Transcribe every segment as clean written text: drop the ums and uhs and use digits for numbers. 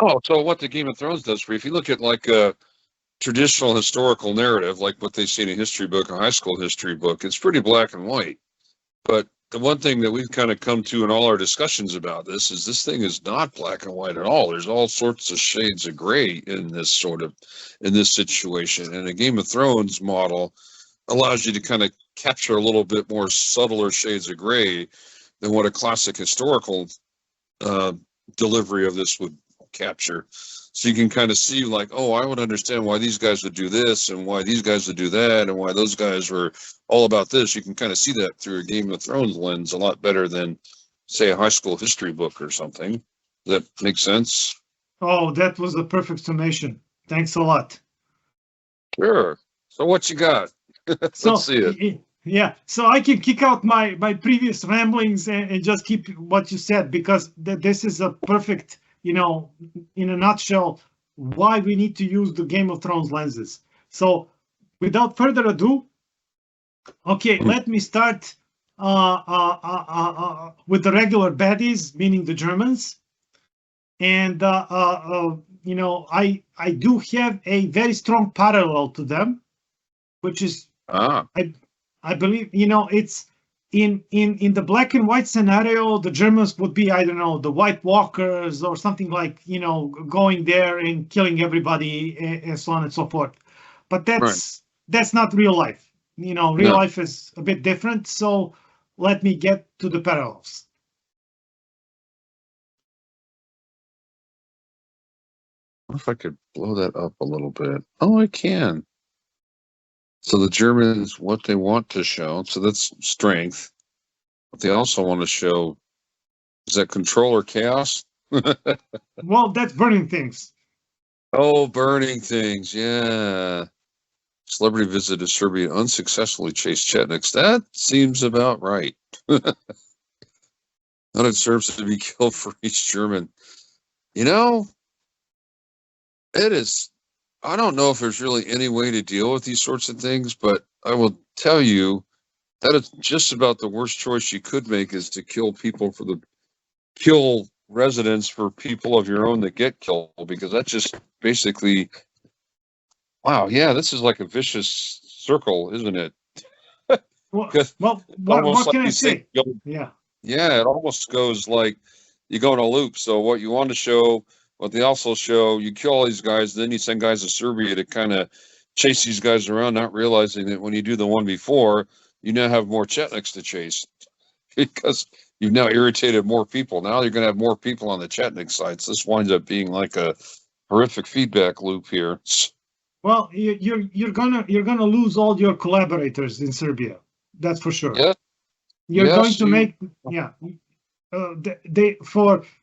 Oh, so what the Game of Thrones does for you, if you look at like a traditional historical narrative, like what they see in a history book, a high school history book, it's pretty black and white. But the one thing that we've kind of come to in all our discussions about this thing is not black and white at all. There's all sorts of shades of gray in this situation. And a Game of Thrones model allows you to kind of capture a little bit more subtler shades of gray than what a classic historical delivery of this would capture. So you can kind of see like, oh, I would understand why these guys would do this and why these guys would do that and why those guys were all about this. You can kind of see that through a Game of Thrones lens a lot better than, say, a high school history book or something. Does that make sense? Oh, that was a perfect summation. Thanks a lot. Sure. So what you got? Let's see it. Yeah, so I can kick out my previous ramblings and just keep what you said, because this is a perfect, in a nutshell, why we need to use the Game of Thrones lenses. So without further ado, okay, let me start with the regular baddies, meaning the Germans. And, I do have a very strong parallel to them, which is, I believe, it's in the black and white scenario, the Germans would be, I don't know, the White Walkers or something like, going there and killing everybody and so on and so forth. But that's not real life. Real life is a bit different. So let me get to the parallels. I wonder if I could blow that up a little bit. Oh, I can. So the Germans, what they want to show, so that's strength. What they also want to show, is that control or chaos? Well, that's burning things. Oh, burning things, yeah. Celebrity visit to Serbia, unsuccessfully chased Chetniks. That seems about right. 100 Serbs to be killed for each German. It is... I don't know if there's really any way to deal with these sorts of things, but I will tell you that it's just about the worst choice you could make is to kill residents for people of your own that get killed, because that's just basically, wow, yeah, this is like a vicious circle, isn't it? What can I say? Yeah, it almost goes like you go in a loop. So what you want to show, what they also show, you kill all these guys, then you send guys to Serbia to kind of chase these guys around, not realizing that when you do the one before, you now have more Chetniks to chase because you've now irritated more people. Now you're going to have more people on the Chetnik sites. This winds up being like a horrific feedback loop here. Well, you're gonna lose all your collaborators in Serbia. That's for sure. Yeah. You're going to make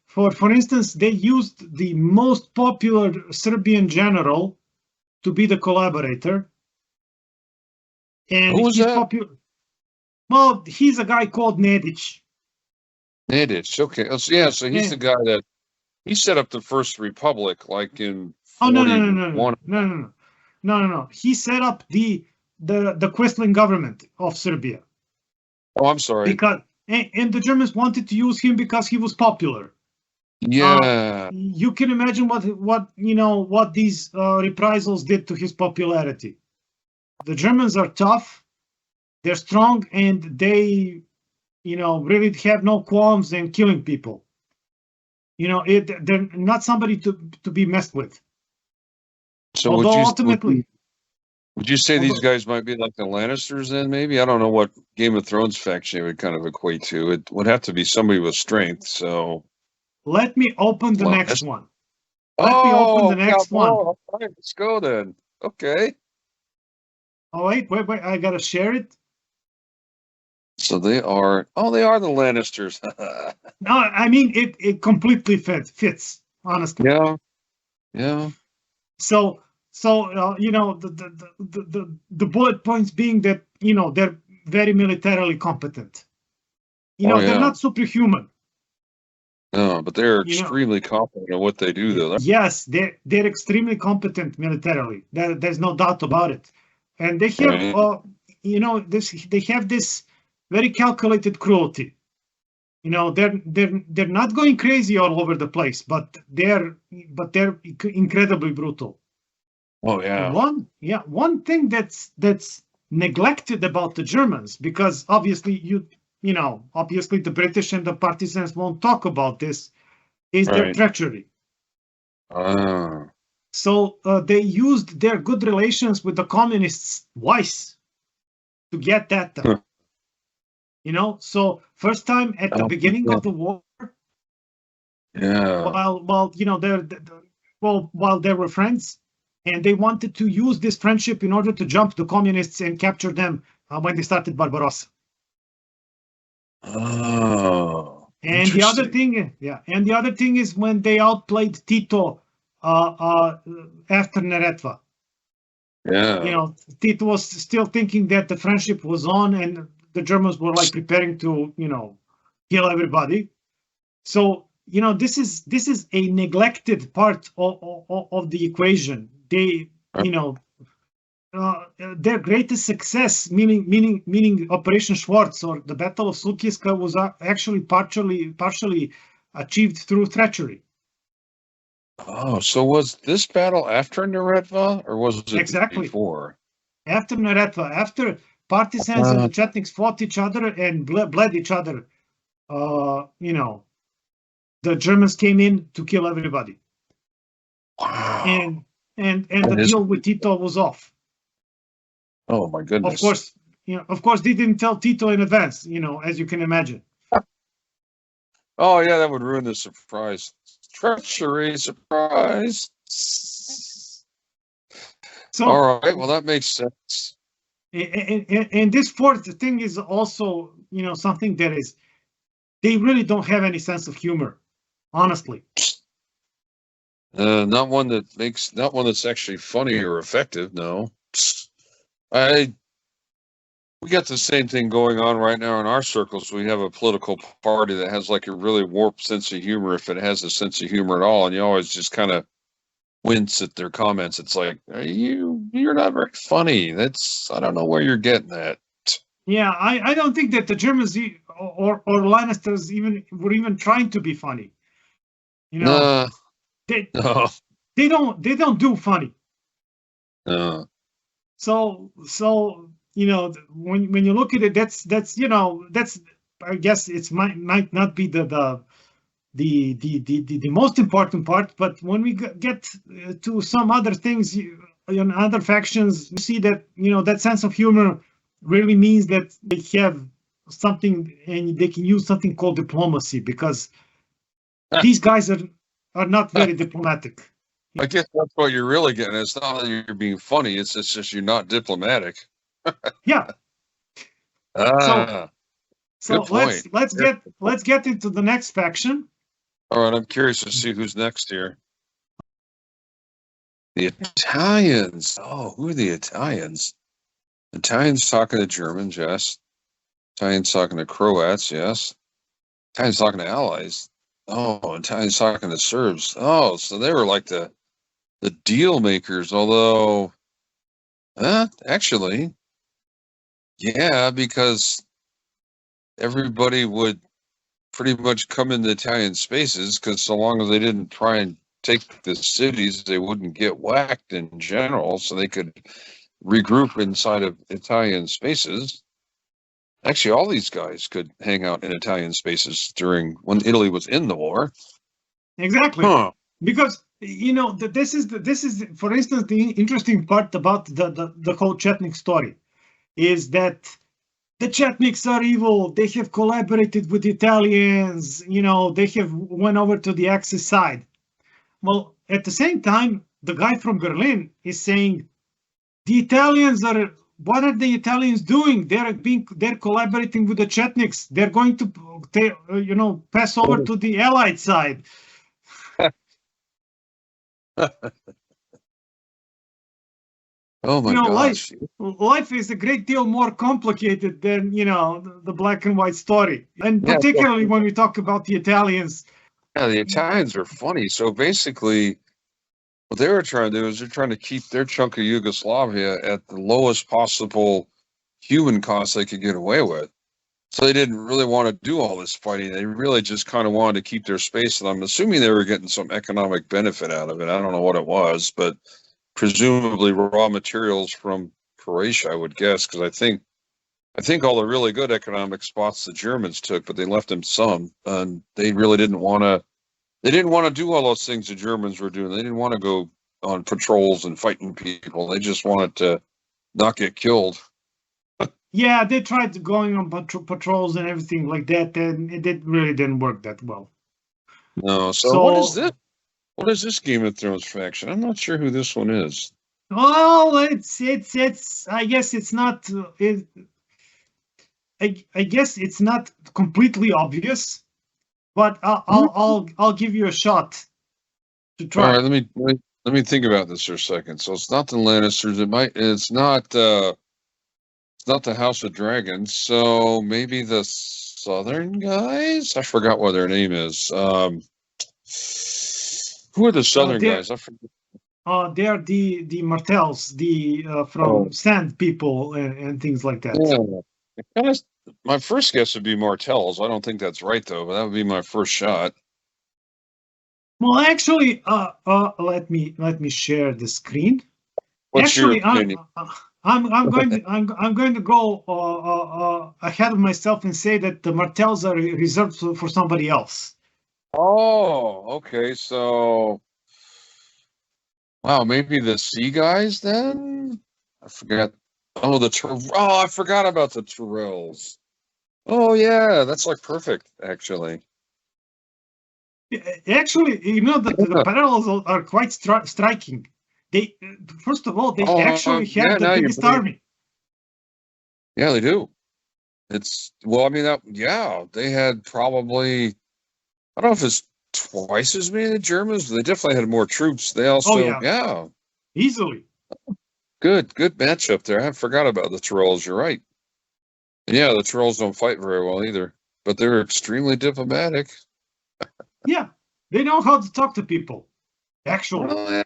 For instance, they used the most popular Serbian general to be the collaborator. And who was that? Popular. Well, he's a guy called Nedic. Nedic, okay. So he's the guy that he set up the first republic, like in 41. No. He set up the Quisling government of Serbia. Oh, I'm sorry. And the Germans wanted to use him because he was popular. Yeah. You can imagine what these reprisals did to his popularity. The Germans are tough, they're strong, and they, really have no qualms in killing people. They're not somebody to be messed with. So would you say these guys might be like the Lannisters then, maybe? I don't know what Game of Thrones faction it would kind of equate to. It would have to be somebody with strength, so... Let me open the next one. All right, let's go then. Okay. Oh, wait, I gotta share it. So they are the Lannisters. No, I mean, it completely fits, honestly. Yeah. So the bullet points being that, they're very militarily competent. They're not superhuman. No, but they're extremely competent in what they do, though. Yes, they're extremely competent militarily. There's no doubt about it. And they have, they have this very calculated cruelty. You know, they're not going crazy all over the place, but they're incredibly brutal. Oh yeah. One thing that's neglected about the Germans, because obviously obviously the British and the partisans won't talk about this, is their treachery. Ah. So they used their good relations with the communists twice to get that done. So first time at the beginning of the war. Yeah. While they were friends, and they wanted to use this friendship in order to jump the communists and capture them when they started Barbarossa. Oh. And the other thing is when they outplayed Tito after Neretva. Yeah. Tito was still thinking that the friendship was on, and the Germans were like preparing to, kill everybody. So, this is a neglected part of the equation. They, their greatest success, meaning Operation Schwarz or the Battle of Sulkiska, was actually partially achieved through treachery. Oh, so was this battle after Neretva, or was it before? After Neretva, after partisans and the Chetniks fought each other and bled each other, the Germans came in to kill everybody. Wow. And the deal with Tito was off. Oh my goodness. Of course, they didn't tell Tito in advance, as you can imagine. Oh yeah, that would ruin the surprise. Treachery, surprise. So, all right, well, that makes sense. And this fourth thing is also, something that is, they really don't have any sense of humor, honestly. Not one that's actually funny or effective. No, we got the same thing going on right now in our circles. We have a political party that has like a really warped sense of humor, if it has a sense of humor at all, and you always just kind of wince at their comments. It's like, you're not very funny. I don't know where you're getting that. Yeah, I don't think that the Germans or Lannisters were even trying to be funny. They don't do funny. So when you look at it, that's I guess it might not be the most important part, but when we get to some other things in other factions, you see that that sense of humor really means that they have something, and they can use something called diplomacy, because these guys are not very diplomatic. I guess that's what you're really getting. It's not that you're being funny. It's just you're not diplomatic. Yeah. So let's get into the next faction. All right, I'm curious to see who's next here. The Italians. Oh, who are the Italians? Italians talking to Germans, yes. Italians talking to Croats, yes. Italians talking to allies. Oh, Italians talking to Serbs. Oh, so they were like the deal makers, although actually, yeah, because everybody would pretty much come into Italian spaces, because so long as they didn't try and take the cities, they wouldn't get whacked in general, so they could regroup inside of Italian spaces. Actually, all these guys could hang out in Italian spaces when Italy was in the war. Exactly. Because this is for instance the interesting part about the whole Chetnik story is that the Chetniks are evil. They have collaborated with the Italians. They have went over to the Axis side. Well, at the same time, the guy from Berlin is saying what are the Italians doing? They're collaborating with the Chetniks. They're going to pass over to the Allied side. Oh my gosh. Life is a great deal more complicated than, the black and white story. And particularly when we talk about the Italians. Yeah, the Italians are funny. So basically, what they were trying to do is they're trying to keep their chunk of Yugoslavia at the lowest possible human cost they could get away with. So they didn't really want to do all this fighting. They really just kind of wanted to keep their space. And I'm assuming they were getting some economic benefit out of it. I don't know what it was, but presumably raw materials from Croatia, I would guess, because I think all the really good economic spots the Germans took, but they left them some, and they really didn't want to. They didn't want to do all those things the Germans were doing. They didn't want to go on patrols and fighting people. They just wanted to not get killed. Yeah, they tried going on patrols and everything like that, and it really didn't work that well. No. So what is this? What is this Game of Thrones faction? I'm not sure who this one is. Well, it's. I guess it's not. I guess it's not completely obvious, but I'll give you a shot to try. All right, let me think about this for a second. So it's not the Lannisters. It's not the House of Dragons. So maybe the Southern guys. I forgot what their name is. Who are the Southern guys? I forget. They are the Martells, from Sand People and things like that. Yeah. My first guess would be Martells. I don't think that's right though, but that would be my first shot. Well, actually, let me share the screen. What's your opinion? I'm going to go ahead of myself and say that the Martells are reserved for somebody else. Oh, okay. So, wow, maybe the Sea guys then? I forgot. Oh, I forgot about the Tyrells. Oh yeah, that's like perfect, actually. Actually, the parallels are quite striking. They, first of all, they actually have the biggest army. Yeah, they do. They had probably, I don't know if it's twice as many as the Germans, but they definitely had more troops. They also, easily. Good matchup there. I forgot about the Tyrells. You're right. Yeah, the Tyrells don't fight very well either, but they're extremely diplomatic. Yeah, they know how to talk to people. Actually,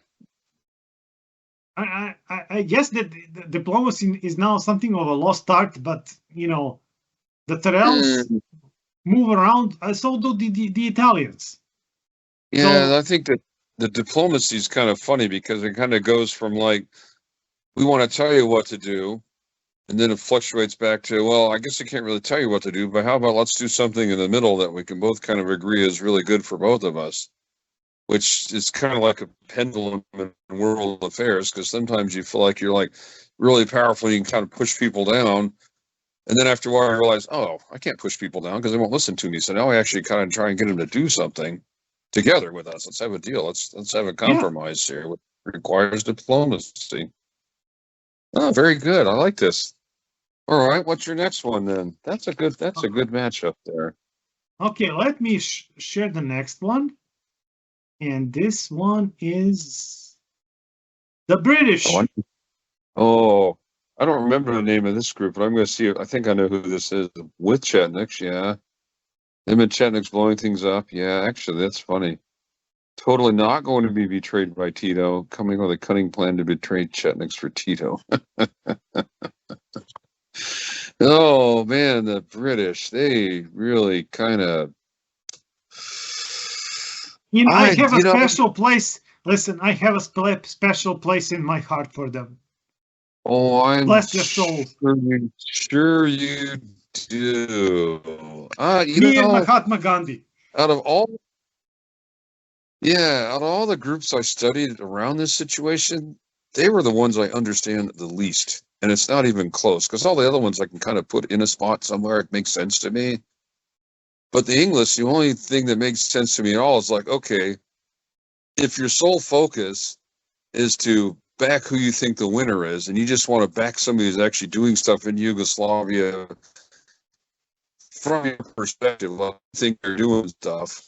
I guess that the diplomacy is now something of a lost art, but the Tyrells move around. So do the Italians. Yeah, so, I think that the diplomacy is kind of funny because it kind of goes from like, we want to tell you what to do, and then it fluctuates back to, well, I guess I can't really tell you what to do, but how about let's do something in the middle that we can both kind of agree is really good for both of us, which is kind of like a pendulum in world affairs, because sometimes you feel like you're like really powerful, you can kind of push people down, and then after a while you realize, oh, I can't push people down because they won't listen to me, so now I actually kind of try and get them to do something together with us. Let's have a deal. Let's have a compromise here, which requires diplomacy. Oh, very good. I like this. All right, what's your next one then? That's a good matchup there. Okay, let me share the next one. And this one is the British. Oh, I don't remember the name of this group, but I'm going to see. I think I know who this is. With Chetniks, yeah. Them and Chetniks blowing things up. Yeah, actually, that's funny. Totally not going to be betrayed by Tito, coming with a cunning plan to betray Chetniks for Tito. Oh, man, the British, they really kind of... I have a special place. Listen, I have a special place in my heart for them. Oh, I'm bless their souls. Sure you do. Me and Mahatma Gandhi. Out of all the groups I studied around this situation, they were the ones I understand the least. And it's not even close, because all the other ones I can kind of put in a spot somewhere. It makes sense to me. But the English, the only thing that makes sense to me at all is like, okay, if your sole focus is to back who you think the winner is, and you just want to back somebody who's actually doing stuff in Yugoslavia from your perspective, I think they're doing stuff,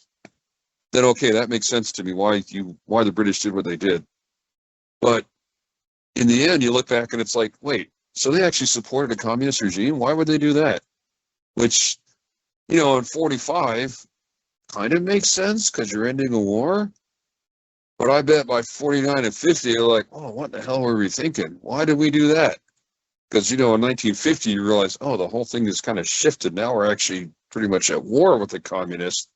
then okay, that makes sense to me why the British did what they did. But in the end, you look back and it's like, wait, so they actually supported a communist regime? Why would they do that? Which, in 45 kind of makes sense because you're ending a war. But I bet by 49 and 50, they're like, oh, what the hell were we thinking? Why did we do that? Because, in 1950, you realize, oh, the whole thing has kind of shifted. Now we're actually pretty much at war with the communists.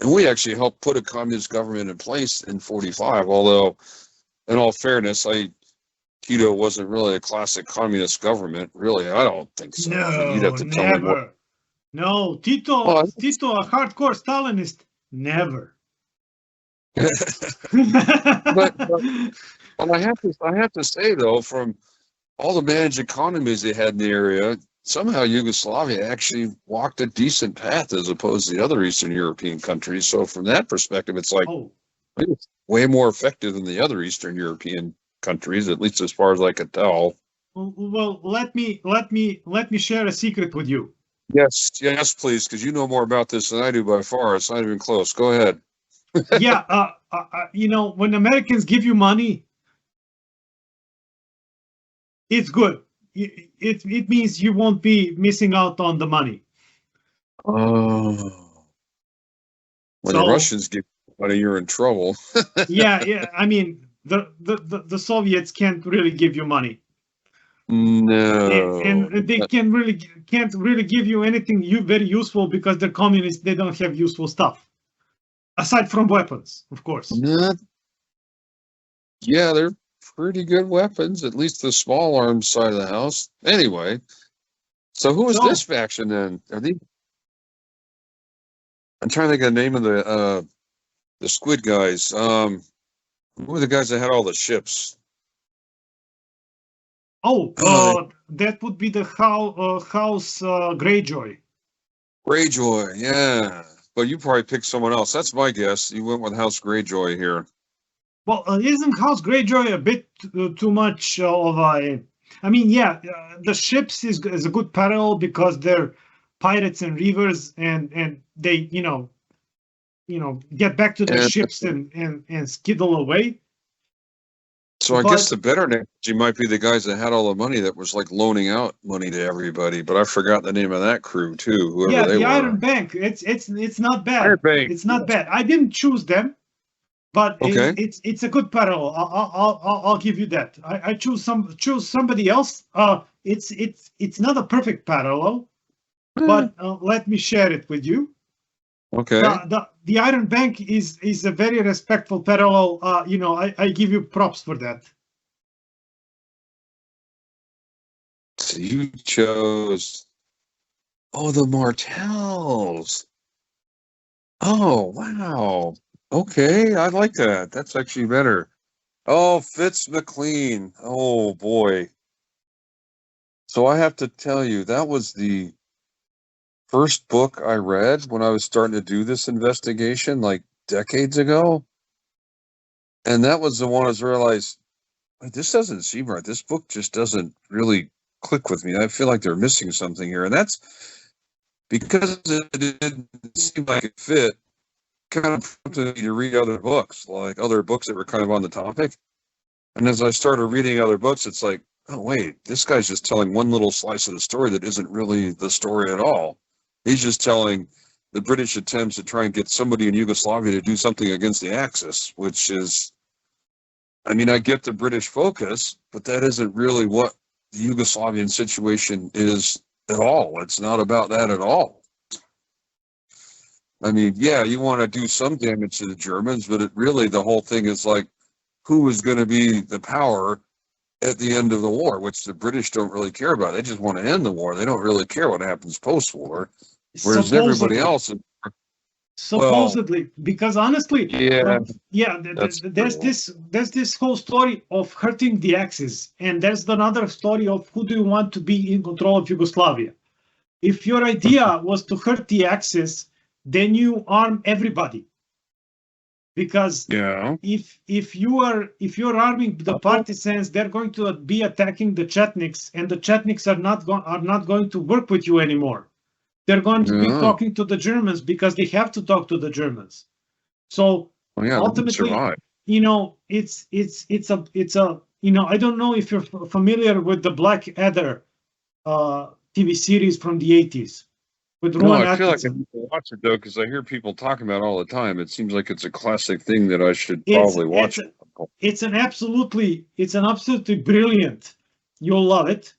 And we actually helped put a communist government in place in 45. Although, in all fairness, Tito wasn't really a classic communist government. Really, I don't think so. You'd have to tell me more. Never. No, Tito, a hardcore Stalinist. Never. but I have to say though, from all the managed economies they had in the area, somehow Yugoslavia actually walked a decent path as opposed to the other Eastern European countries. So from that perspective, it's like it's way more effective than the other Eastern European countries, at least as far as I could tell. Well, let me share a secret with you. Yes, please, because you know more about this than I do by far. It's not even close. Go ahead. Yeah, when Americans give you money, it's good. It means you won't be missing out on the money. Oh, when the Russians give you money, you're in trouble. yeah. I mean, the Soviets can't really give you money. No, and they can't really give you anything very useful because they're communists. They don't have useful stuff aside from weapons, of course. Yeah, they're pretty good weapons, at least the small arms side of the house. Anyway, so who is this faction then? Are they? I'm trying to think of the name of the squid guys. Who were the guys that had all the ships? That would be the House Greyjoy. Greyjoy, yeah. But you probably picked someone else. That's my guess. You went with House Greyjoy here. Well, isn't House Greyjoy a bit too much of a... I mean, yeah, the ships is a good parallel because they're pirates and reavers, and they, get back to their ships and skiddle away. So I guess the better analogy might be the guys that had all the money that was like loaning out money to everybody, but I forgot the name of that crew too. Whoever they were. Iron Bank. It's not bad. Iron Bank. It's not bad. I didn't choose them, but it's a good parallel. I'll give you that. I choose somebody else. It's not a perfect parallel, but let me share it with you. Okay. The Iron Bank is a very respectful parallel. I give you props for that. So you chose, the Martells. Oh, wow. Okay, I like that. That's actually better. Oh, Fitz McLean. Oh, boy. So I have to tell you, that was the first book I read when I was starting to do this investigation like decades ago. And that was the one I realized, this doesn't seem right. This book just doesn't really click with me. I feel like they're missing something here. And that's because it didn't seem like it fit, kind of prompted me to read other books, like other books that were kind of on the topic. And as I started reading other books, it's like, oh, wait, this guy's just telling one little slice of the story that isn't really the story at all. He's just telling the British attempts to try and get somebody in Yugoslavia to do something against the Axis, which is, I mean, I get the British focus, but that isn't really what the Yugoslavian situation is at all. It's not about that at all. I mean, yeah, you want to do some damage to the Germans, but the whole thing is like, who is going to be the power at the end of the war, which the British don't really care about. They just want to end the war. They don't really care what happens post-war. Whereas everybody else is, supposedly, because honestly, there's this whole story of hurting the Axis, and there's another story of who do you want to be in control of Yugoslavia. If your idea was to hurt the Axis, then you arm everybody. Because if you're arming the partisans, they're going to be attacking the Chetniks, and the Chetniks are not going to work with you anymore. They're going to be talking to the Germans because they have to talk to the Germans. So ultimately, it's a I don't know if you're familiar with the Blackadder TV series from the 80s. I feel like I need to watch it though, because I hear people talking about it all the time. It seems like it's a classic thing that I should probably watch. It's an absolutely brilliant. You'll love it.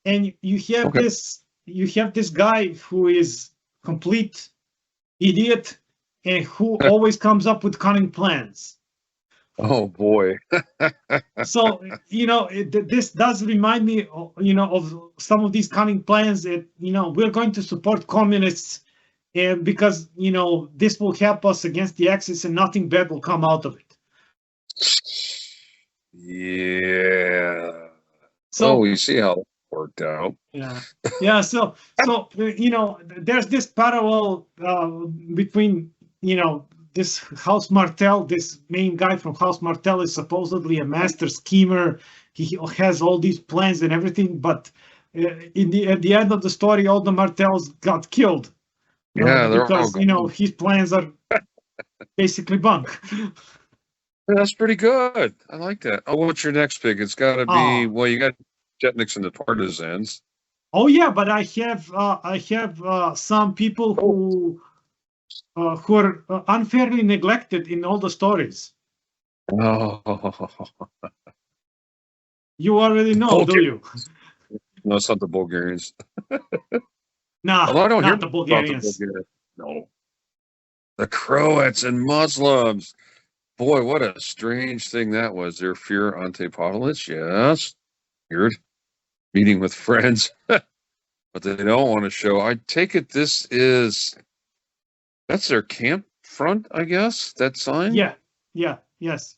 and you have this guy who is complete idiot and who always comes up with cunning plans. Oh boy. So this does remind me of some of these cunning plans that we're going to support communists, and because this will help us against the Axis and nothing bad will come out of it. Yeah. So we see how it worked out. yeah. So there's this parallel between this House Martel. This main guy from House Martel is supposedly a master schemer. He has all these plans and everything, but at the end of the story, all the Martels got killed. Yeah, because his plans are basically bunk. That's pretty good. I like that. Oh, what's your next pick? It's got to be well. You got Chetniks and the Partisans. Oh yeah, but I have some people who are unfairly neglected in all the stories. Oh, you already know, do you? No, it's not the Bulgarians. Nah, I don't hear not the Bulgarians. No, the Croats and Muslims. Boy, what a strange thing that was. Their fear ante Pavlovich, yes. Weird. Meeting with friends. But they don't want to show. I take it that's their camp front, I guess, that sign? Yes.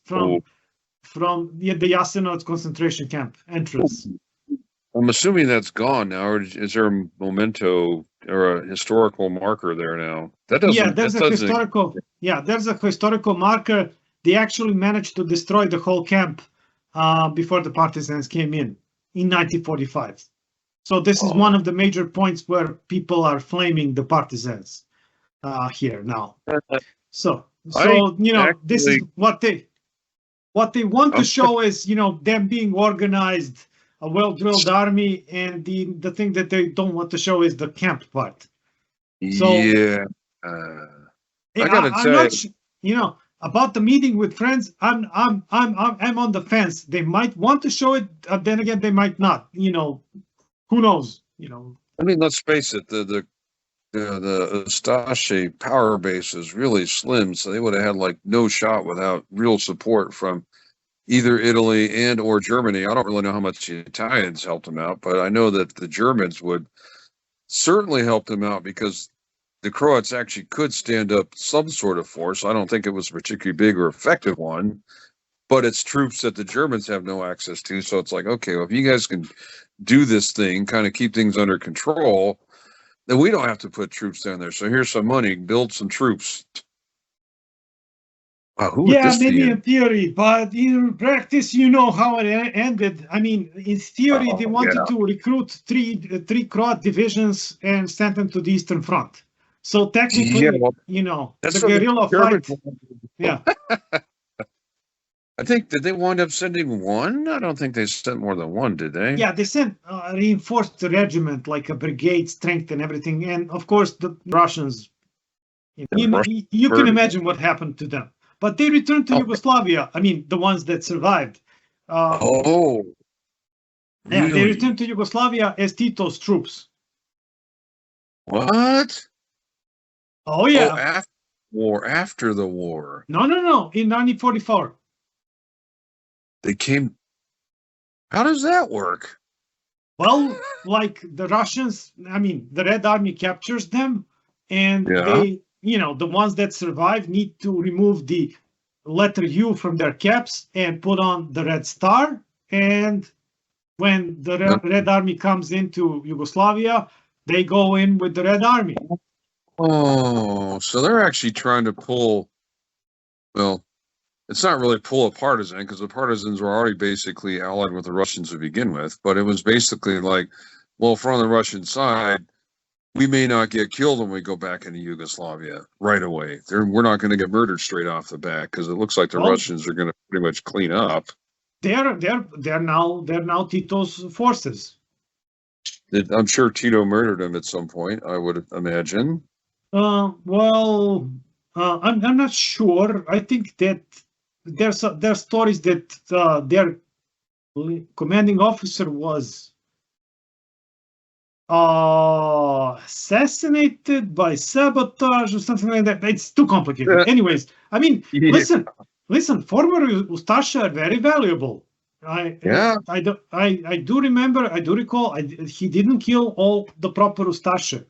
From the Jasenovac concentration camp entrance. I'm assuming that's gone now, or is there a memento or a historical marker there now? There's a historical marker. They actually managed to destroy the whole camp before the Partisans came in 1945. So this is one of the major points where people are flaming the Partisans here now. So this is what they want to show is them being organized, a well-drilled army, and the thing that they don't want to show is the camp part. So yeah, I gotta tell you, about the meeting with friends, I'm on the fence. They might want to show it, then again they might not. Who knows? I mean, let's face it. The Ustashe power base is really slim, so they would have had no shot without real support from either Italy and or Germany. I don't really know how much the Italians helped them out, but I know that the Germans would certainly help them out because the Croats actually could stand up some sort of force. I don't think it was a particularly big or effective one, but it's troops that the Germans have no access to. So it's like, okay, well, if you guys can do this thing, kind of keep things under control, then we don't have to put troops down there. So here's some money, build some troops. Wow, maybe in theory, but in practice, how it ended. I mean, in theory, they wanted to recruit three Croat divisions and send them to the Eastern Front. So technically, the guerrilla fight. Yeah. I think, did they wind up sending one? I don't think they sent more than one, did they? Yeah, they sent a reinforced regiment, like a brigade strength and everything. And of course, the Russians, you can imagine what happened to them. But they returned to Yugoslavia. I mean, the ones that survived. Really? Yeah, they returned to Yugoslavia as Tito's troops. What? Oh, yeah. After the war. No. In 1944. They came. How does that work? Well, the Russians, the Red Army captures them, and they, the ones that survive need to remove the letter U from their caps and put on the Red Star. And when the Red Army comes into Yugoslavia, they go in with the Red Army. Oh, so they're actually trying to pull, well, it's not really pull a partisan because the partisans were already basically allied with the Russians to begin with, but it was basically like, well, if we're on the Russian side, we may not get killed when we go back into Yugoslavia right away. We're not going to get murdered straight off the bat because it looks like the Russians are going to pretty much clean up. They're now Tito's forces. I'm sure Tito murdered him at some point, I would imagine. I'm not sure. I think that there's stories that their commanding officer was assassinated by sabotage or something like that. It's too complicated. Anyways, I mean, Yeah. listen. Former Ustashe are very valuable. Yeah. I do remember. I do recall. He didn't kill all the proper Ustashe.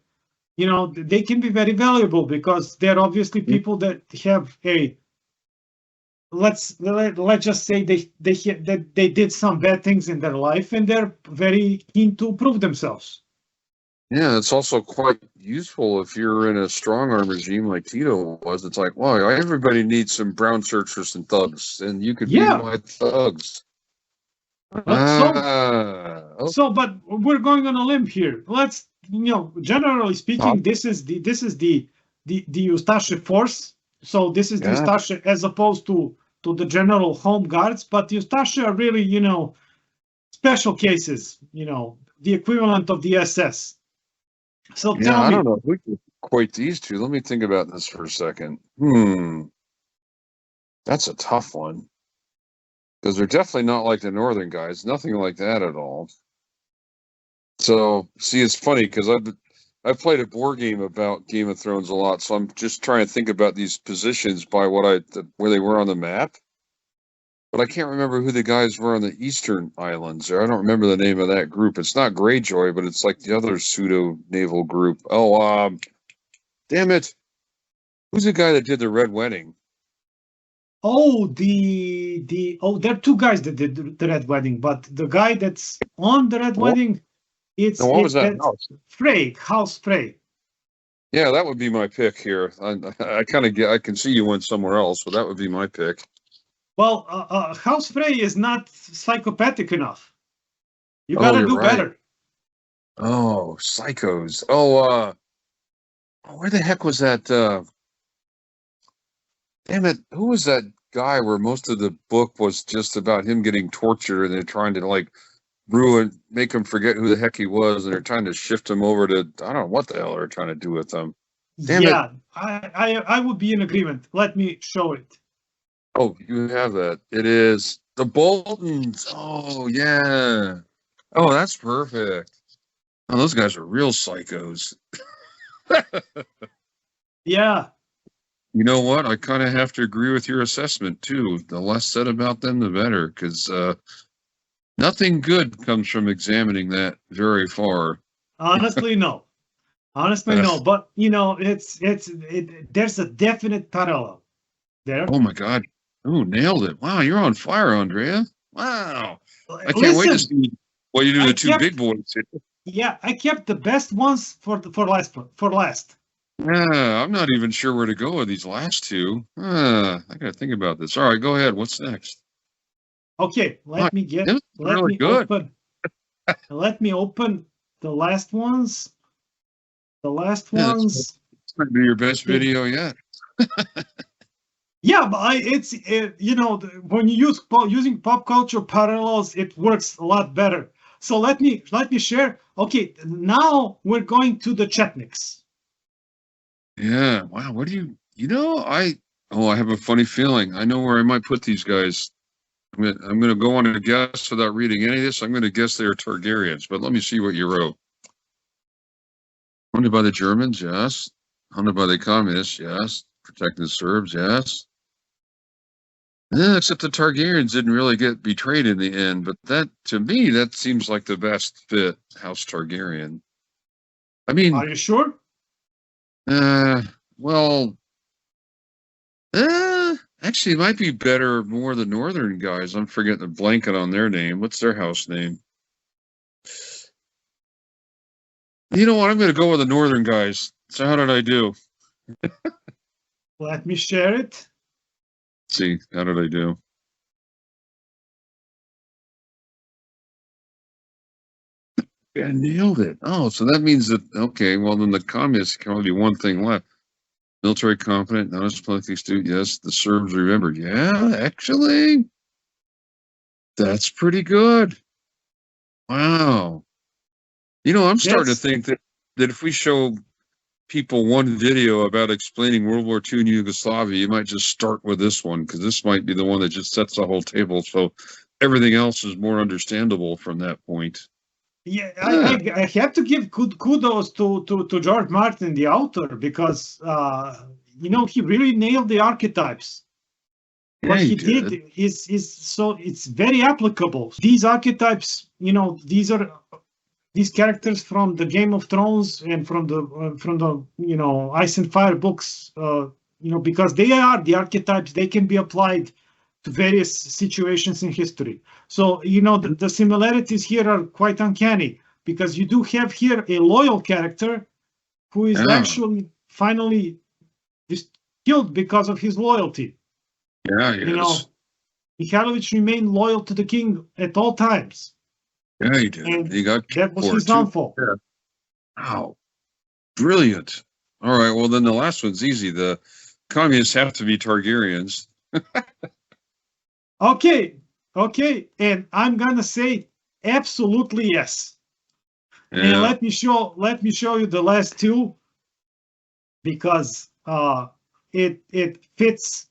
You know, they can be very valuable because they're obviously people that have a. Let's just say they did some bad things in their life and they're very keen to prove themselves. Yeah, it's also quite useful if you're in a strong arm regime like Tito was. It's like, well, everybody needs some brown searchers and thugs, and you could be my thugs. But we're going on a limb here. Let's, generally speaking, this is the Ustashe force. So this is the Ustashe as opposed to the general home guards. But the Ustashe are really, special cases. The equivalent of the SS. So tell me. I don't know if we can equate these two. Let me think about this for a second. That's a tough one. Because they're definitely not like the northern guys. Nothing like that at all. So, see, it's funny because I've played a board game about Game of Thrones a lot. So I'm just trying to think about these positions by where they were on the map. But I can't remember who the guys were on the Eastern Islands. Or I don't remember the name of that group. It's not Greyjoy, but it's like the other pseudo-naval group. Oh, damn it. Who's the guy that did the Red Wedding? Oh, there are two guys that did the Red Wedding, but the guy that's on the Red Wedding, what was that? Frey, House Frey. Yeah, that would be my pick here. I kind of I can see you went somewhere else, but that would be my pick. Well, House Frey is not psychopathic enough. You gotta do better. Oh, psychos. Oh, where the heck was that? Damn it. Who was that guy where most of the book was just about him getting tortured and they're trying to make him forget who the heck he was, and they're trying to shift him over to, I don't know what the hell they're trying to do with him. Damn it. I would be in agreement. Let me show it. Oh, you have that. It is the Boltons. Oh, yeah. Oh, that's perfect. Oh, those guys are real psychos. Yeah. You know what? I kind of have to agree with your assessment, too. The less said about them, the better, because nothing good comes from examining that very far. Honestly, no. But, there's a definite parallel there. Oh, my God. Oh, nailed it. Wow, you're on fire, Andrea. Wow. I can't wait to see what you do to the two big boys. Yeah, I kept the best ones for last. Yeah, I'm not even sure where to go with these last two. I got to think about this. All right, go ahead. What's next? Okay, let me open the last ones. The last ones. This might be your best video yet. Yeah, but when you using pop culture parallels, it works a lot better. So let me share. Okay, now we're going to the Chetniks. Yeah. Wow. What do I have a funny feeling. I know where I might put these guys. I'm gonna go on a guess without reading any of this. I'm gonna guess they are Targaryens, but let me see what you wrote. Funded by the Germans, yes. Funded by the communists, yes. Protecting the Serbs, yes. Yeah, except the Targaryens didn't really get betrayed in the end, but to me, that seems like the best fit, House Targaryen. I mean, are you sure? Actually, it might be more the northern guys. I'm forgetting the blanket on their name. What's their house name? You know what? I'm going to go with the northern guys. So how did I do? Let me share it. Let's see, how did I do? Yeah, I nailed it. Oh, so that means that, okay, well, then the communists can only be one thing left. Military competent, not as politically astute. Yes, the Serbs remembered. Yeah, actually, that's pretty good. Wow. I'm starting to think that if we show people one video about explaining World War II in Yugoslavia, you might just start with this one, because this might be the one that just sets the whole table. So everything else is more understandable from that point. Yeah, I have to give kudos to George Martin, the author, because he really nailed the archetypes. What he did is so it's very applicable. These archetypes, these characters from the Game of Thrones and from the Ice and Fire books, because they are the archetypes, they can be applied to various situations in history. So, the similarities here are quite uncanny, because you do have here a loyal character who is actually finally killed because of his loyalty. Yeah, yes. Mihailovic remained loyal to the king at all times. Yeah, he did. And he got that was his downfall. Yeah. Wow. Brilliant. All right, well, then the last one's easy. The communists have to be Targaryens. Okay. And I'm going to say absolutely yes. Yeah. And let me show you the last two, because it fits.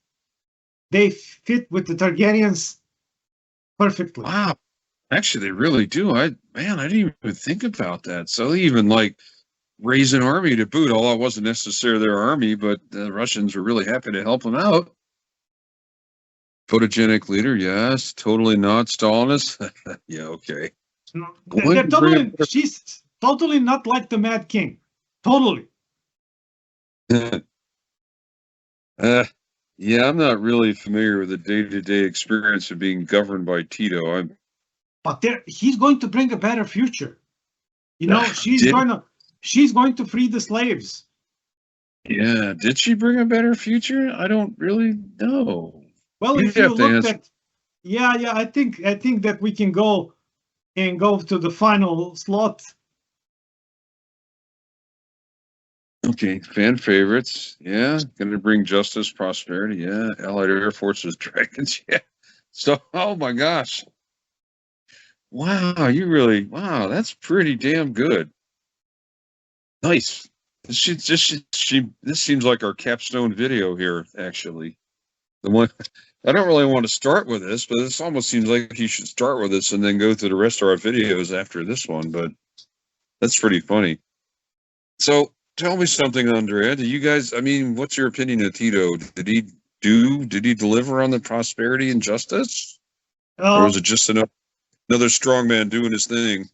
They fit with the Targaryens perfectly. Wow. Actually, they really do. I didn't even think about that. So they even raise an army to boot, although it wasn't necessarily their army, but the Russians were really happy to help them out. Photogenic leader, yes. Totally not Stalinist. Yeah, okay. She's totally not like the Mad King. Totally. Yeah, I'm not really familiar with the day-to-day experience of being governed by Tito. But he's going to bring a better future. She's going to free the slaves. Yeah, did she bring a better future? I don't really know. Well, if you look at, I think that we can go to the final slot. Okay, fan favorites. Yeah, going to bring justice, prosperity. Yeah, Allied Air Forces, dragons. Yeah. So, oh my gosh. Wow, that's pretty damn good. Nice. This seems like our capstone video here, actually. The one, I don't really want to start with this, but this almost seems like you should start with this and then go through the rest of our videos after this one, but that's pretty funny. So, tell me something, Andrea. Do you guys, what's your opinion of Tito? Did he deliver on the prosperity and justice? Or was it just another strongman doing his thing?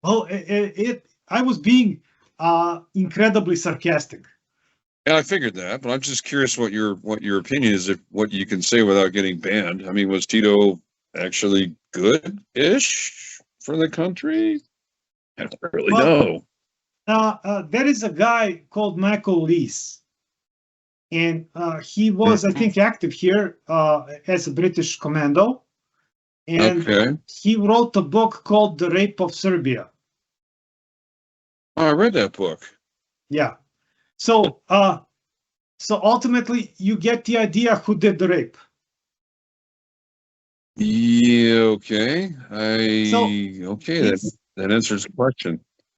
Well, I was being incredibly sarcastic. Yeah, I figured that, but I'm just curious what your opinion is, what you can say without getting banned. Was Tito actually good-ish for the country? I don't really know. There is a guy called Michael Lees, and he was, I think, active here as a British commando, and he wrote a book called The Rape of Serbia. Oh, I read that book. Yeah. So ultimately, you get the idea who did the rape. Yeah, okay. That answers the question.